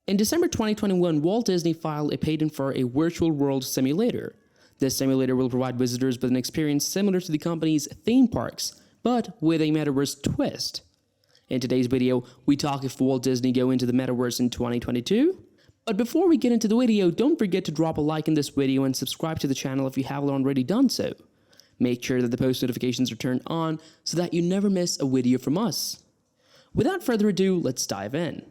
In December 2021, Walt Disney filed a patent for a virtual world simulator. This simulator will provide visitors with an experience similar to the company's theme parks, but with a metaverse twist. In today's video, we talk if Walt Disney go into the metaverse in 2022. But before we get into the video, don't forget to drop a like in this video and subscribe to the channel if you haven't already done so. Make sure that the post notifications are turned on so that you never miss a video from us. Without further ado, let's dive in.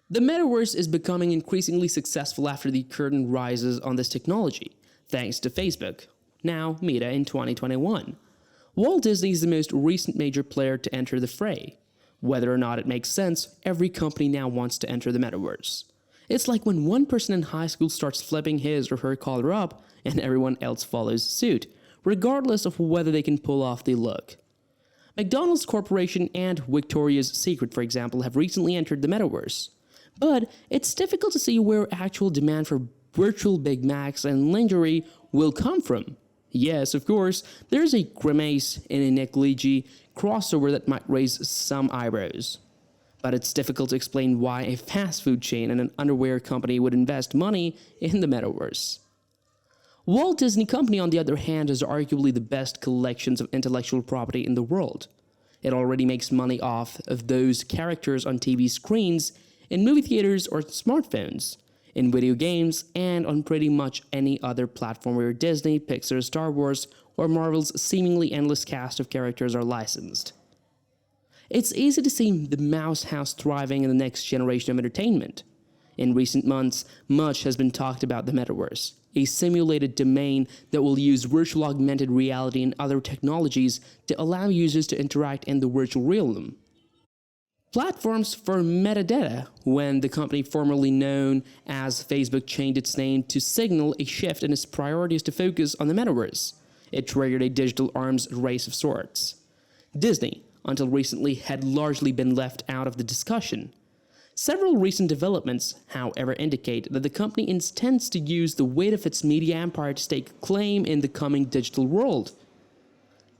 The metaverse is becoming increasingly successful after the curtain rises on this technology, thanks to Facebook, now Meta in 2021. Walt Disney is the most recent major player to enter the fray. Whether or not it makes sense, every company now wants to enter the metaverse. It's like when one person in high school starts flipping his or her collar up and everyone else follows suit, regardless of whether they can pull off the look. McDonald's Corporation and Victoria's Secret, for example, have recently entered the metaverse. But it's difficult to see where actual demand for virtual Big Macs and lingerie will come from. Yes, of course, there's a grimace in a Nick Leachy crossover that might raise some eyebrows. But it's difficult to explain why a fast food chain and an underwear company would invest money in the metaverse. Walt Disney Company, on the other hand, has arguably the best collections of intellectual property in the world. It already makes money off of those characters on TV screens, in movie theaters or smartphones, in video games, and on pretty much any other platform where Disney, Pixar, Star Wars, or Marvel's seemingly endless cast of characters are licensed. It's easy to see the Mouse House thriving in the next generation of entertainment. In recent months, much has been talked about the Metaverse, a simulated domain that will use virtual augmented reality and other technologies to allow users to interact in the virtual realm. Platforms for metadata, when the company formerly known as Facebook changed its name to signal a shift in its priorities to focus on the Metaverse. It triggered a digital arms race of sorts. Disney, until recently, had largely been left out of the discussion. Several recent developments, however, indicate that the company intends to use the weight of its media empire to stake claim in the coming digital world.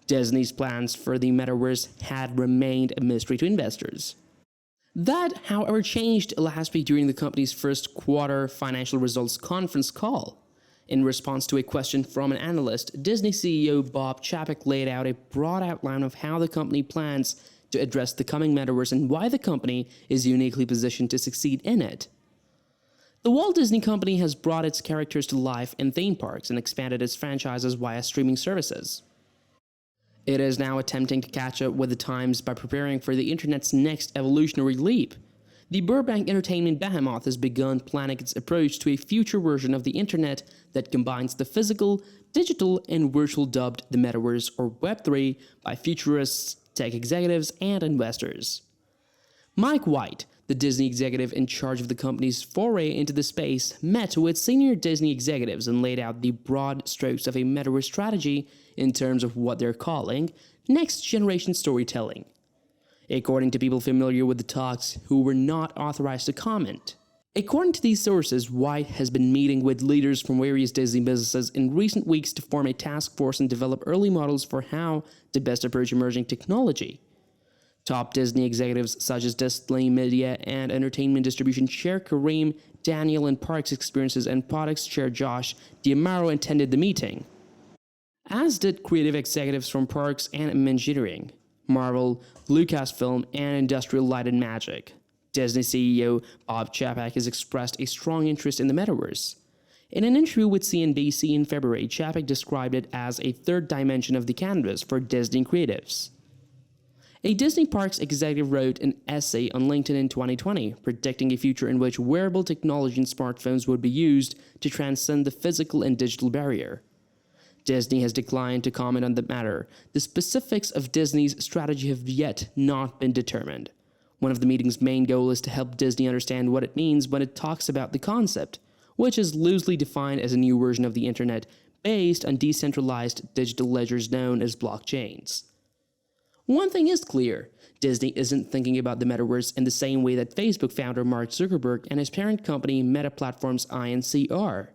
Disney's plans for the Metaverse had remained a mystery to investors. That, however, changed last week during the company's first quarter financial results conference call. In response to a question from an analyst, Disney CEO Bob Chapek laid out a broad outline of how the company plans to address the coming metaverse and why the company is uniquely positioned to succeed in it. The Walt Disney Company has brought its characters to life in theme parks and expanded its franchises via streaming services. It is now attempting to catch up with the times by preparing for the internet's next evolutionary leap. The Burbank entertainment behemoth has begun planning its approach to a future version of the internet that combines the physical, digital, and virtual, dubbed the Metaverse or Web3 by futurists, tech executives, and investors. Mike White, the Disney executive in charge of the company's foray into the space, met with senior Disney executives and laid out the broad strokes of a metaverse strategy in terms of what they're calling next-generation storytelling. According to people familiar with the talks who were not authorized to comment. According to these sources, White has been meeting with leaders from various Disney businesses in recent weeks to form a task force and develop early models for how to best approach emerging technology. Top Disney executives such as Disney Media and Entertainment Distribution Chair Kareem Daniel and Parks Experiences and Products Chair Josh D'Amaro attended the meeting, as did creative executives from Parks and Imagineering, Marvel, Lucasfilm, and Industrial Light and Magic. Disney CEO Bob Chapek has expressed a strong interest in the metaverse. In an interview with CNBC in February, Chapek described it as a third dimension of the canvas for Disney creatives. A Disney Parks executive wrote an essay on LinkedIn in 2020, predicting a future in which wearable technology and smartphones would be used to transcend the physical and digital barrier. Disney has declined to comment on the matter. The specifics of Disney's strategy have yet not been determined. One of the meeting's main goals is to help Disney understand what it means when it talks about the concept, which is loosely defined as a new version of the internet based on decentralized digital ledgers known as blockchains. One thing is clear, Disney isn't thinking about the metaverse in the same way that Facebook founder Mark Zuckerberg and his parent company Meta Platforms Inc. are.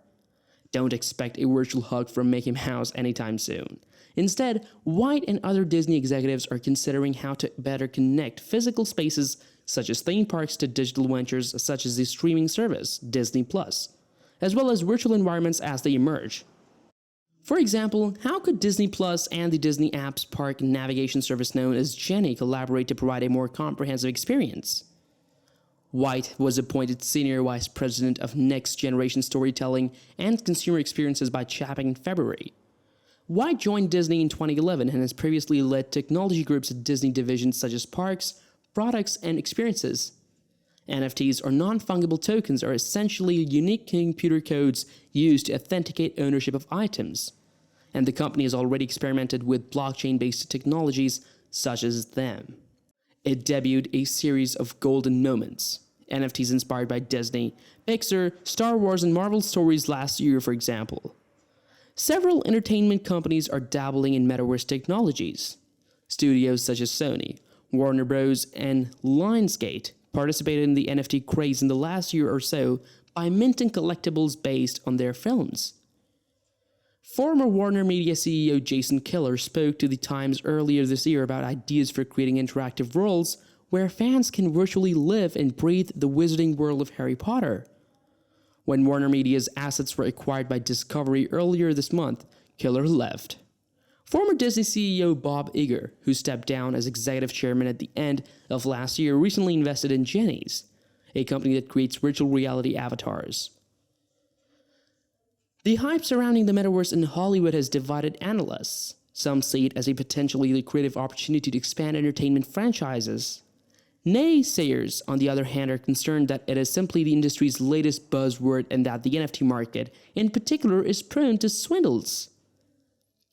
Don't expect a virtual hug from Mickey Mouse anytime soon. Instead, White and other Disney executives are considering how to better connect physical spaces such as theme parks to digital ventures such as the streaming service, Disney+, as well as virtual environments as they emerge. For example, how could Disney Plus and the Disney Apps Park navigation service known as Jenny collaborate to provide a more comprehensive experience? White was appointed Senior Vice President of Next Generation Storytelling and Consumer Experiences by Chapek in February. White joined Disney in 2011 and has previously led technology groups at Disney divisions such as Parks, Products, and Experiences. NFTs, or non-fungible tokens, are essentially unique computer codes used to authenticate ownership of items, and the company has already experimented with blockchain-based technologies such as them. It debuted a series of golden moments, NFTs inspired by Disney, Pixar, Star Wars, and Marvel stories last year, for example. Several entertainment companies are dabbling in metaverse technologies. Studios such as Sony, Warner Bros., and Lionsgate participated in the NFT craze in the last year or so by minting collectibles based on their films. Former Warner Media CEO Jason Kilar spoke to The Times earlier this year about ideas for creating interactive worlds where fans can virtually live and breathe the wizarding world of Harry Potter. When Warner Media's assets were acquired by Discovery earlier this month, Kilar left. Former Disney CEO Bob Iger, who stepped down as executive chairman at the end of last year, recently invested in Jenny's, a company that creates virtual reality avatars. The hype surrounding the metaverse in Hollywood has divided analysts. Some see it as a potentially lucrative opportunity to expand entertainment franchises. Naysayers, on the other hand, are concerned that it is simply the industry's latest buzzword and that the NFT market, in particular, is prone to swindles.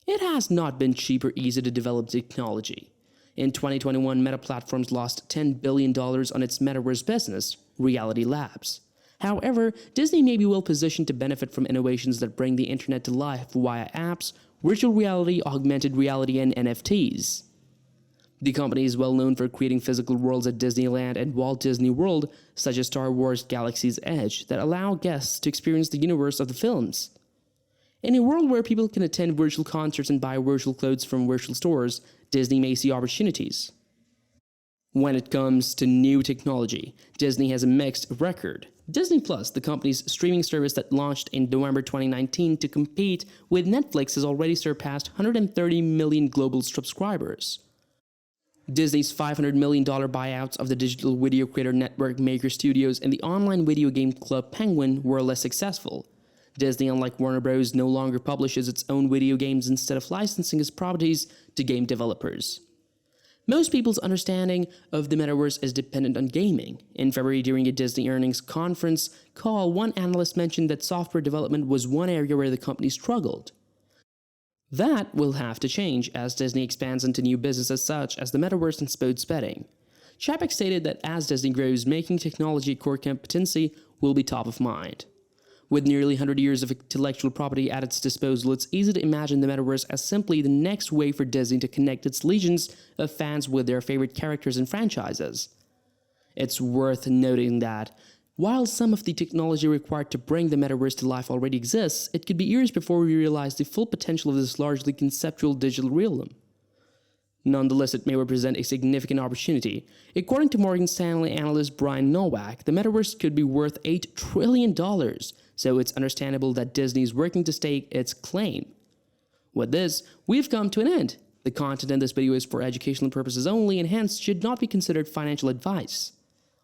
It has not been cheap or easy to develop technology. In 2021, Meta Platforms lost $10 billion on its metaverse business, Reality Labs. However, Disney may be well positioned to benefit from innovations that bring the internet to life via apps, virtual reality, augmented reality, and NFTs. The company is well known for creating physical worlds at Disneyland and Walt Disney World, such as Star Wars Galaxy's Edge, that allow guests to experience the universe of the films. In a world where people can attend virtual concerts and buy virtual clothes from virtual stores, Disney may see opportunities. When it comes to new technology, Disney has a mixed record. Disney Plus, the company's streaming service that launched in November 2019 to compete with Netflix, has already surpassed 130 million global subscribers. Disney's $500 million buyouts of the digital video creator network Maker Studios and the online video game club Penguin were less successful. Disney, unlike Warner Bros., no longer publishes its own video games instead of licensing its properties to game developers. Most people's understanding of the metaverse is dependent on gaming. In February, during a Disney earnings conference call, one analyst mentioned that software development was one area where the company struggled. That will have to change as Disney expands into new businesses such as the metaverse and sports betting. Chapek stated that as Disney grows, making technology a core competency will be top of mind. With nearly 100 years of intellectual property at its disposal, it's easy to imagine the metaverse as simply the next way for Disney to connect its legions of fans with their favorite characters and franchises. It's worth noting that, while some of the technology required to bring the metaverse to life already exists, it could be years before we realize the full potential of this largely conceptual digital realm. Nonetheless, it may represent a significant opportunity. According to Morgan Stanley analyst Brian Nowak, the metaverse could be worth $8 trillion, so it's understandable that Disney is working to stake its claim. With this, we've come to an end. The content in this video is for educational purposes only and hence should not be considered financial advice.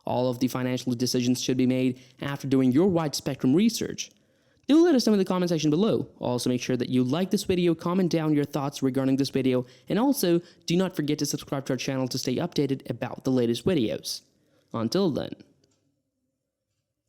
All of the financial decisions should be made after doing your wide spectrum research. Do let us know in the comment section below. Also, make sure that you like this video, comment down your thoughts regarding this video, and also do not forget to subscribe to our channel to stay updated about the latest videos. Until then.